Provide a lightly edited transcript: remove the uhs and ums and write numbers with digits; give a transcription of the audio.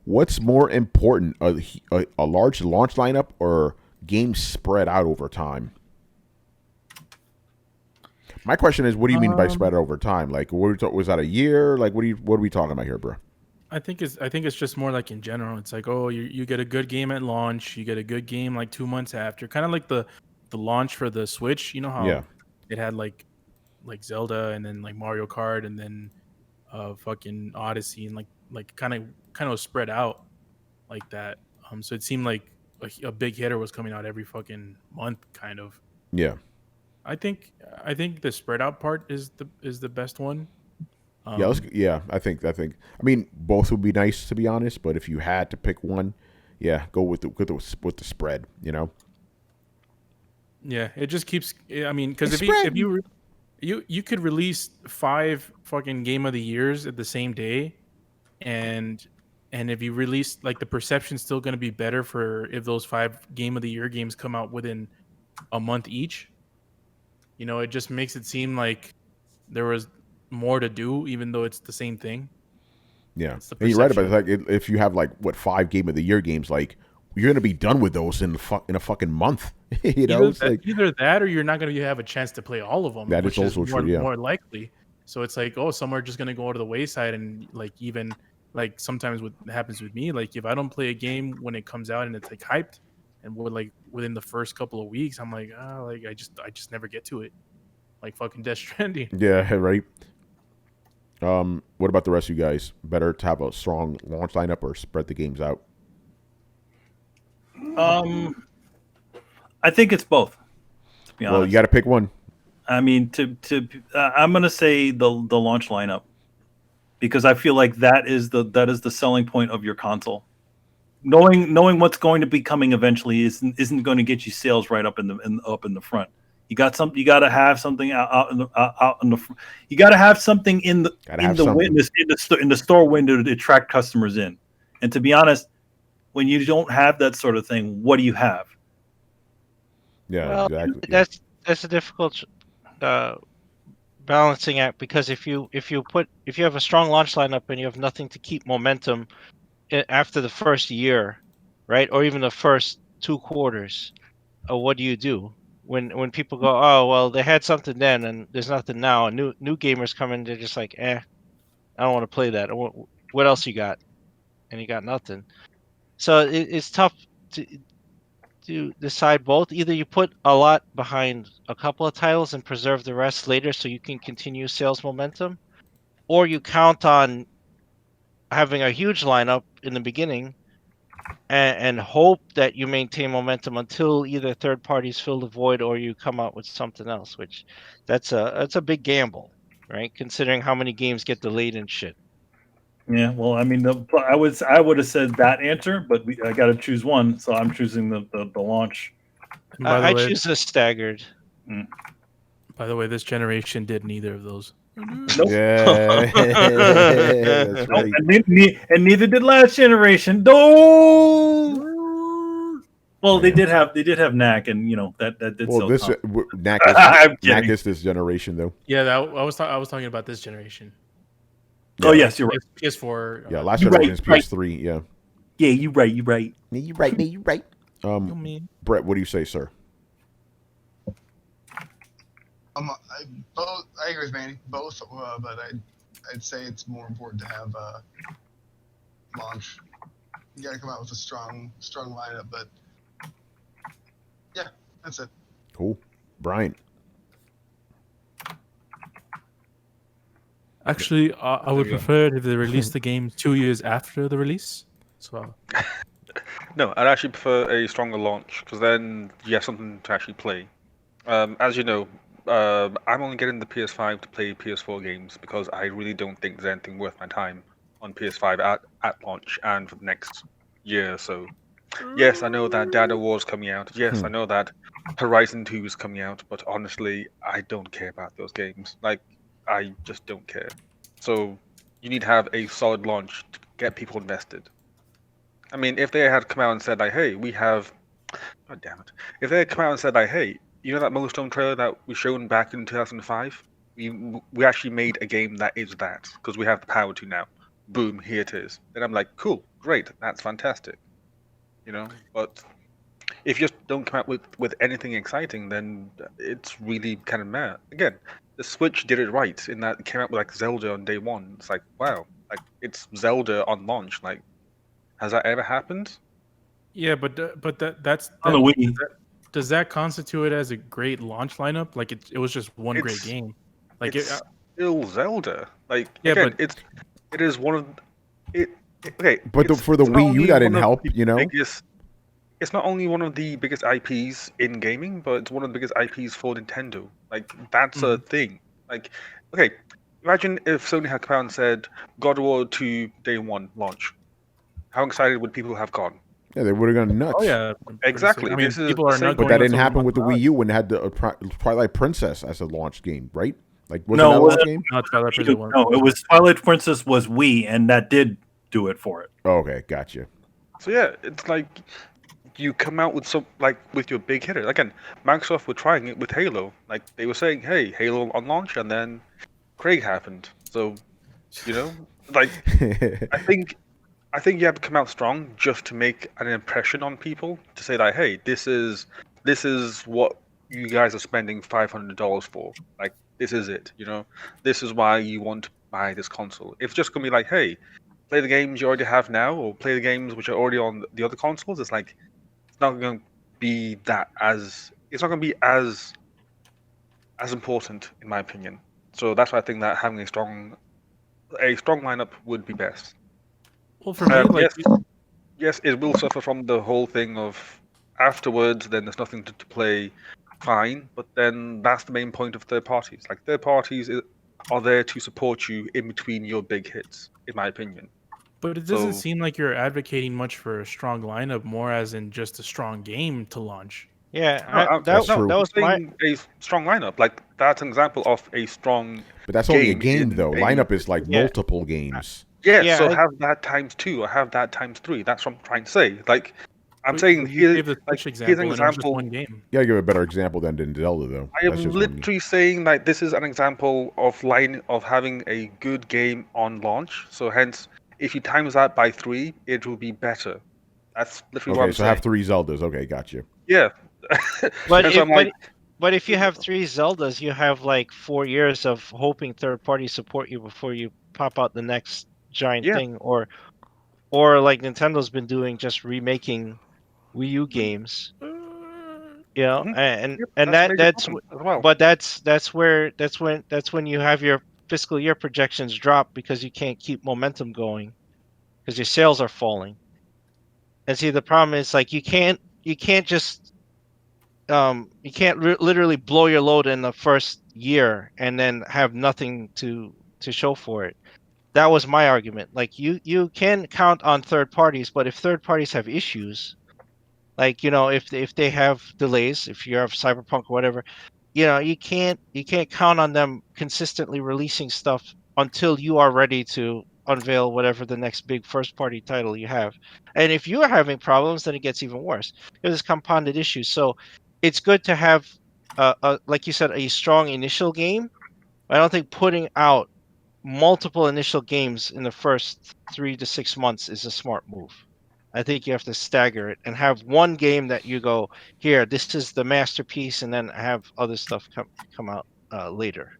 What's more important, a large launch lineup or games spread out over time? My question is, what do you mean by spread Um, over time? Like, was that a year? Like, what are we talking about here, bro? I think it's just more like in general. It's like, oh, you get a good game at launch, you get a good game like 2 months after, kind of like the launch for the Switch. You know Yeah, how it had like Zelda and then like Mario Kart and then fucking Odyssey and like kind of spread out like that. So it seemed like a big hitter was coming out every fucking month, kind of. yeah, I think the spread out part is the best one. yeah. Um, Yeah. I think. I mean, both would be nice to be honest, but if you had to pick one, yeah, go with the spread. You know, yeah, it just keeps. I mean, because it's if spread. you could release 5 fucking game of the years at the same day, and if you release like the perception's still going to be better for if those 5 game of the year games come out within a month each. It just makes it seem like there was more to do, even though it's the same thing. Yeah, It's the and you're right about perception. it. Like, if you have like what 5 game of the year games, like you're gonna be done with those in a fucking month. You know, Either it's that, like either that, or you're not going to have a chance to play all of them, that is which is also true. more Yeah, more likely. So it's like, oh, some are just going to go to the wayside, and like even like sometimes what happens with me, like if I don't play a game when it comes out and it's like hyped, and like within the first couple of weeks, I'm like, like I just never get to it, like fucking Death Stranding. yeah, right. What about the rest of you guys? Better to have a strong launch lineup or spread the games out? Um, I think it's both. To be Well, you honest, got to pick one. I mean, I'm gonna say the launch lineup because I feel like that is the selling point of your console. Knowing what's going to be coming eventually isn't going to get you sales right up in the front. You got to have something out in the you got to have something Got to have something. in the store window to attract customers in. And to be honest, when you don't have that sort of thing, what do you have? Yeah, Well, exactly. Yeah, that's a difficult uh, balancing act because if you have a strong launch lineup and you have nothing to keep momentum after the first year, right, or even the first 2 quarters, what do you do when people go, oh well, they had something then and there's nothing now, and new gamers come in, they're just like, I don't want to play that. What else you got? And you got nothing. So it's tough to decide both. Either you put a lot behind a couple of titles and preserve the rest later so you can continue sales momentum, or you count on having a huge lineup in the beginning and hope that you maintain momentum until either third parties fill the void or you come out with something else, which that's a big gamble, right? Considering how many games get delayed and shit. Yeah, well, I mean, I would have said that answer, but I got to choose one, so I'm choosing the launch. And I choose the staggered. Mm. by the way, this generation did neither of those. Nope, yeah, that's nope, right. and neither did last generation. No. Well, they Yeah. did have knack, and that did Well, sell this consoles. I'm Knack kidding. is this generation though. Yeah, I was talking about this generation, Oh Yeah, yes, you're right. PS4. yeah. Last You're generation right. is Right. PS3. Yeah. Yeah, you're right. You're right. Yeah, you right. You right. You mean Brett, what do you say, sir? I agree with Manny. Both, but I'd say it's more important to have launch. You got to come out with a strong lineup. But yeah, that's it. Cool, Brian. actually? I would prefer if they released the game 2 years after the release. So No, I'd actually prefer a stronger launch because then you have something to actually play. As you know, I'm only getting the PS5 to play PS4 games because I really don't think there's anything worth my time on PS5 at launch and for the next year or so. Yes, I know that Data War's coming out. Yes, I know that Horizon 2 is coming out, but honestly, I don't care about those games. Like, I just don't care. So, you need to have a solid launch to get people invested. I mean, if they had come out and said, like, hey, we have. God damn it. If they had come out and said, like, hey, you know that Milestone trailer that we shown back in 2005? We actually made a game that is that, because we have the power to now. boom, here it is. Then I'm like, cool, great, that's fantastic. But if you just don't come out with anything exciting, then it's really kind of meh. Again, the Switch did it right in that it came out with like Zelda on day one. It's like, wow, like it's Zelda on launch. Like, has that ever happened? Yeah, but that's On the Wii. does that constitute it as a great launch lineup? Like it was just one great It's- game. Like It's still Zelda. Like, Yeah, again, but- it is one of okay. But for the it's not Wii U, only that didn't one of help, the biggest- it's not only one of the biggest IPs in gaming, but it's one of the biggest IPs for Nintendo. Like, that's a thing. Like, okay, imagine if Sony had come out and said God of War 2 day one launch. How excited would people have gone? Yeah, they would have gone nuts. Oh yeah, Exactly. I mean, This is people the are same- not. But going that nuts didn't over happen with the Monster Wii U when it had the Twilight Princess as a launch game, right? Like, wasn't No, that a it launch wasn't. game? Hunter. No, Twilight Princess one. No, it was Twilight Princess was Wii, and that did do it for it. Oh, okay, gotcha. So yeah, it's like you come out with with your big hitter. Again, Microsoft were trying it with Halo. Like they were saying, hey, Halo on launch, and then Craig happened. So, like I think you have to come out strong just to make an impression on people to say that, hey, this is what you guys are spending $500 for. Like, this is it. This is why you want to buy this console. If it's just gonna be like, hey, play the games you already have now, or play the games which are already on the other consoles, it's like it's not going to be as important in my opinion. So that's why I think that having a strong lineup would be best. Well, for me, like Yes, it will suffer from the whole thing of afterwards. Then there's nothing to play. Fine, but then that's the main point of third parties. Like third parties are there to support you in between your big hits, in my opinion. But it doesn't So- seem like you're advocating much for a strong lineup, more as in just a strong game to launch. Yeah, That's true. that was my. saying a strong lineup. Like that's an example of a strong. But that's only a Game game, in though. a- Lineup is like Yeah. multiple games. Yeah, Yeah, so I- have that times 2 or have that times 3. That's what I'm trying to say. Like I'm But saying you here, gave the like, Switch here's an example, and it was just example. one game. You gotta give a better example than Zelda, though. I am That's just one game. literally saying like this is an example of having a good game on launch. So hence, if you times that by 3, it will be better. That's literally what Okay, I'm so saying. have 3 Zeldas. Okay, gotcha. Yeah. But That's why I'm like, But if you have 3 Zeldas, you have like 4 years of hoping third parties support you before you pop out the next giant Yeah. thing, or like Nintendo's been doing, just remaking Wii U games. Mhm. And Yep, and that's a major that's problem as well. but that's when you have your fiscal year projections drop because you can't keep momentum going because your sales are falling. And see, the problem is like you can't just literally blow your load in the first year and then have nothing to show for it. That was my argument. Like you can count on third parties, but if third parties have issues, like if they have delays, if you have Cyberpunk or whatever, you can't count on them consistently releasing stuff until you are ready to unveil whatever the next big first party title you have. And if you are having problems, then it gets even worse because it's compounded issues. So it's good to have like you said, a strong initial game. I don't think putting out multiple initial games in the first 3 to 6 months is a smart move. I think you have to stagger it and have one game that you go, here, this is the masterpiece, and then have other stuff come out later.